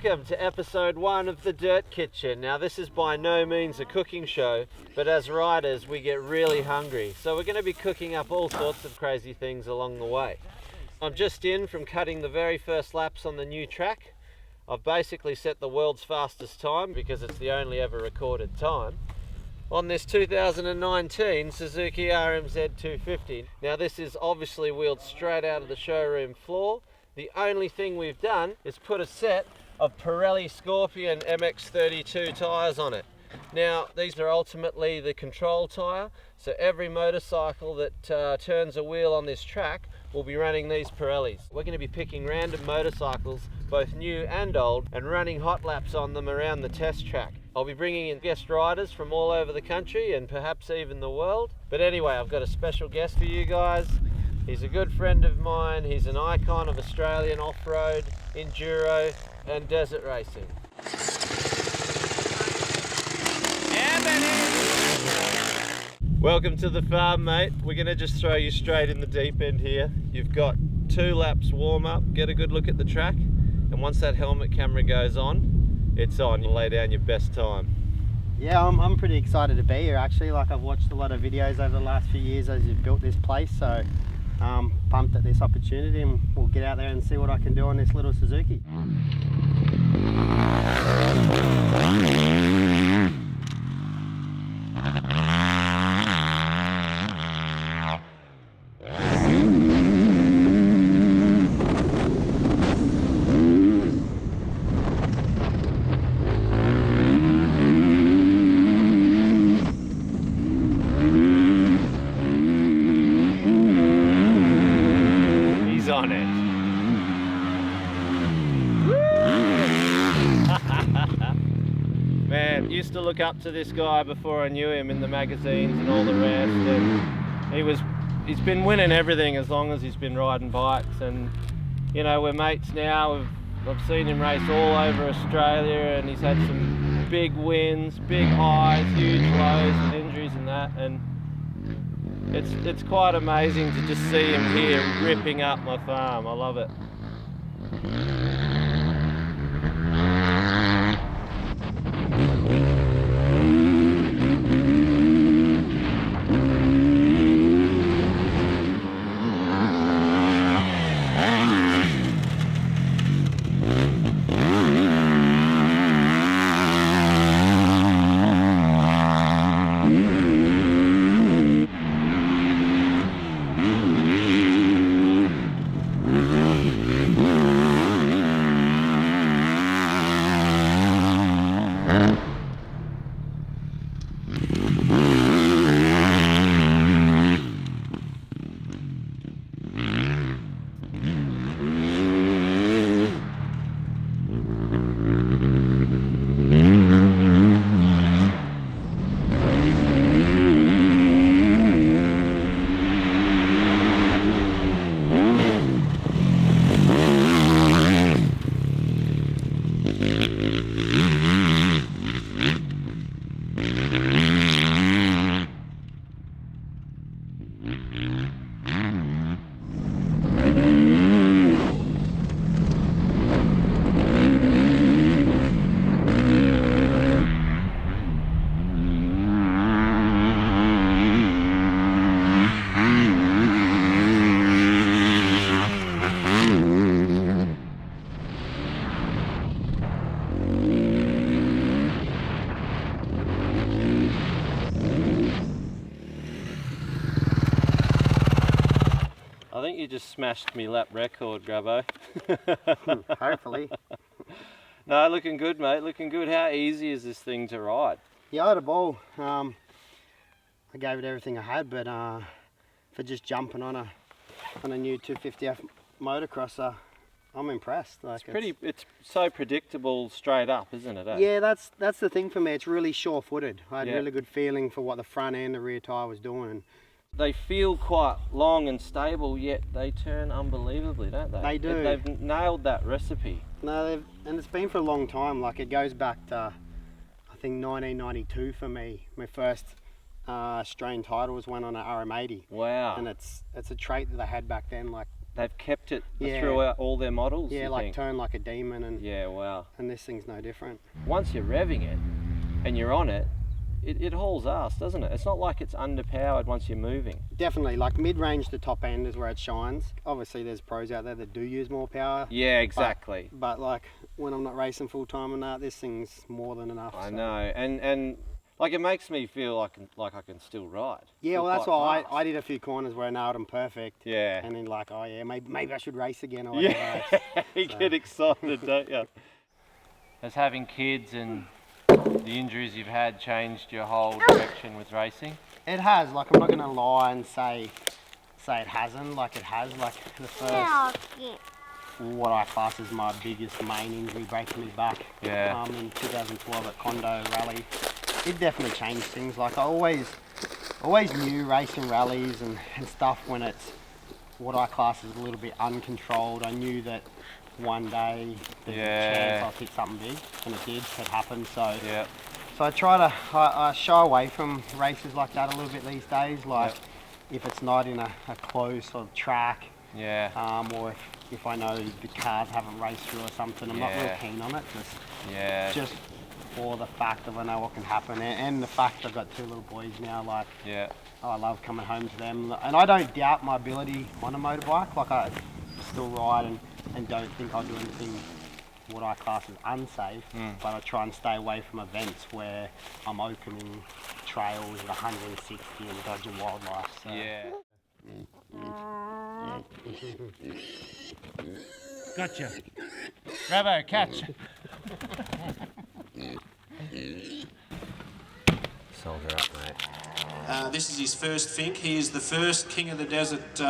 Welcome to episode 1 of The Dirt Kitchen. Now this is by no means a cooking show, but as riders we get really hungry. So we're going to be cooking up all sorts of crazy things along the way. I'm just in from cutting the very first laps on the new track. I've basically set the world's fastest time because it's the only ever recorded time on this 2019 Suzuki RMZ-250. Now this is obviously wheeled straight out of the showroom floor. The only thing we've done is put a set of Pirelli Scorpion MX32 tyres on it. Now these are ultimately the control tyre, so every motorcycle that turns a wheel on this track will be running these Pirellis. We're going to be picking random motorcycles, both new and old, and running hot laps on them around the test track. I'll be bringing in guest riders from all over the country and perhaps even the world. But anyway, I've got a special guest for you guys. He's a good friend of mine. He's an icon of Australian off-road, enduro and desert racing. Yeah, baby. Welcome to the farm, mate. We're going to just throw you straight in the deep end here. You've got 2 laps warm up, get a good look at the track, and once that helmet camera goes on, it's on. You lay down your best time. Yeah, I'm pretty excited to be here actually. Like, I've watched a lot of videos over the last few years as you've built this place, so pumped at this opportunity, and we'll get out there and see what I can do on this little Suzuki. On it. Man, used to look up to this guy before I knew him in the magazines and all the rest, and he's been winning everything as long as he's been riding bikes, and you know, we're mates now. I've seen him race all over Australia, and he's had some big wins, big highs, huge lows and injuries and that, and it's quite amazing to just see him here ripping up my farm. I love it. I think you just smashed me lap record, Grabbo. Hopefully. No, looking good, mate, looking good. How easy is this thing to ride? Yeah, I had a ball. I gave it everything I had, but for just jumping on a new 250F motocrosser, I'm impressed. Like, it's so predictable straight up, isn't it? Eh? Yeah, that's the thing for me. It's really sure-footed. I had a really good feeling for what the front and the rear tyre was doing. And they feel quite long and stable, yet they turn unbelievably, don't they? They do. They've nailed that recipe. No, and it's been for a long time. Like, it goes back to, I think, 1992 for me. My first Australian title was won on an RM80. Wow. And it's a trait that they had back then. Like, They've kept it Yeah. throughout all their models. Yeah, you like think? turn like a demon, and Yeah, wow. and this thing's no different. Once you're revving it and you're on it, it hauls ass, doesn't it? It's not like it's underpowered once you're moving. Definitely, like mid-range to top end is where it shines. Obviously, there's pros out there that do use more power. Yeah, exactly. But like when I'm not racing full time and that, this thing's more than enough. I so. know, and like it makes me feel like I can still ride. Yeah, Feel well, that's quite why fast. I did a few corners where I nailed them perfect. Yeah. And then like, oh yeah, maybe I should race again or whatever. Yeah, you get excited, don't you? Has having kids and the injuries you've had changed your whole direction with racing? It has. Like, I'm not gonna lie and say it hasn't. Like, it has. Like the first, what I class as my biggest main injury, breaking me back. Yeah. In 2012 at Condo Rally, it definitely changed things. Like, I always knew racing rallies and stuff when it's what I class as a little bit uncontrolled. I knew that one day there's a chance I'll hit something big, and it did. It happened. So Yeah. so I try to I shy away from races like that a little bit these days. Like if it's not in a closed sort of track, Yeah. or if I know the cars haven't raced through or something, I'm not real keen on it. Just for the fact of I know what can happen, and the fact I've got two little boys now. Like I love coming home to them, and I don't doubt my ability on a motorbike. Like I still ride and don't think I'll do anything what I class as unsafe, but I try and stay away from events where I'm opening trails at 160 and dodging wildlife. So. Yeah. Gotcha. Grabbo, catch. Soldier up, mate. This is his first FINKE. He is the first King of the Desert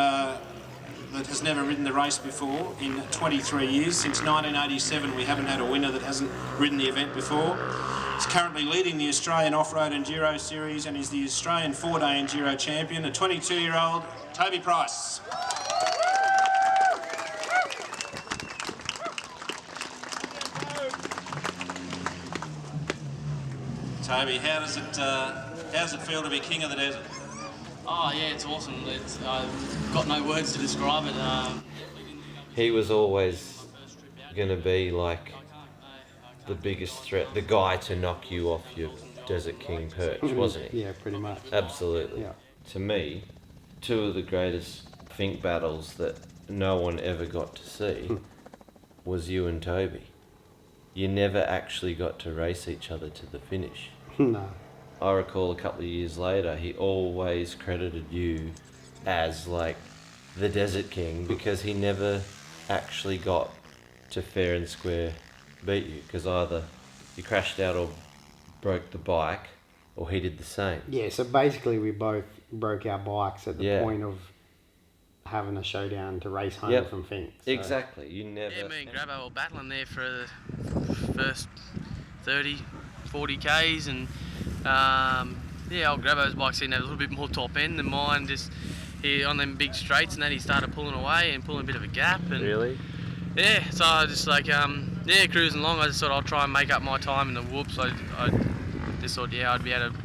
that has never ridden the race before in 23 years. Since 1987 we haven't had a winner that hasn't ridden the event before. He's currently leading the Australian Off-Road Enduro Series and is the Australian 4-day Enduro Champion, a 22-year-old Toby Price. Toby, how does it feel to be King of the Desert? Oh yeah, it's awesome. I've got no words to describe it. He was always going to be like the biggest threat, the guy to knock you off your Desert King perch, wasn't he? Yeah, pretty much. Absolutely. Yeah. To me, two of the greatest FINKE battles that no one ever got to see was you and Toby. You never actually got to race each other to the finish. No. I recall a couple of years later, he always credited you as like the Desert King because he never actually got to fair and square beat you, because either you crashed out or broke the bike, or he did the same. Yeah, so basically we both broke our bikes at the point of having a showdown to race home from FINKE. So. Exactly, you never... Yeah, me and Grabbo were battling there for the first 30, 40 Ks, and old Grabbo's bike seemed to have a little bit more top end than mine, just on them big straights, and then he started pulling away and pulling a bit of a gap. And Really? Yeah, so I just like, cruising along, I just thought I'll try and make up my time in the whoops. I just thought, I'd be able to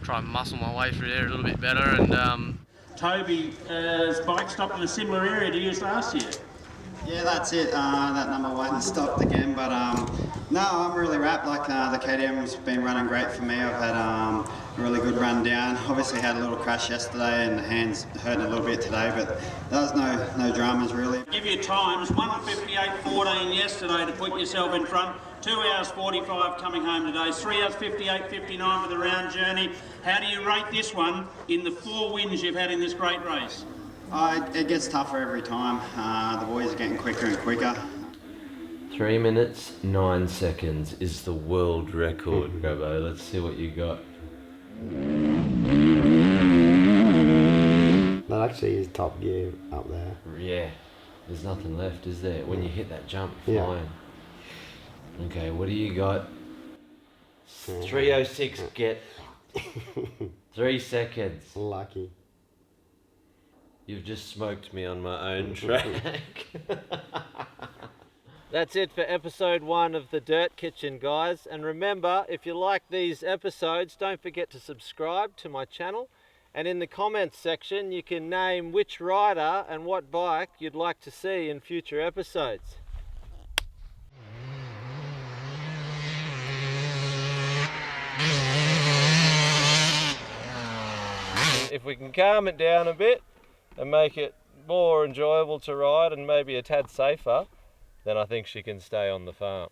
try and muscle my way through there a little bit better. And Toby's bike stopped in a similar area to yours last year. Yeah, that's it. That number one stopped again, but no, I'm really wrapped. Like the KTM's been running great for me. I've had a really good run down. Obviously had a little crash yesterday and the hands hurting a little bit today, but there was no dramas really. Give you times, 1:58.14 yesterday to put yourself in front, 2 hours 45 coming home today, 3 hours 58.59 for the round journey. How do you rate this one in the 4 wins you've had in this great race? It gets tougher every time. The boys are getting quicker and quicker. 3 minutes, 9 seconds is the world record, Grabbo. Let's see what you got. That actually is top gear up there. Yeah, there's nothing left, is there? When you hit that jump, flying. Okay, what do you got? 3:06, get 3 seconds. Lucky. You've just smoked me on my own track. That's it for episode 1 of The Dirt Kitchen, guys. And remember, if you like these episodes, don't forget to subscribe to my channel And in the comments section, you can name which rider and what bike you'd like to see in future episodes. If we can calm it down a bit and make it more enjoyable to ride and maybe a tad safer, then I think she can stay on the farm.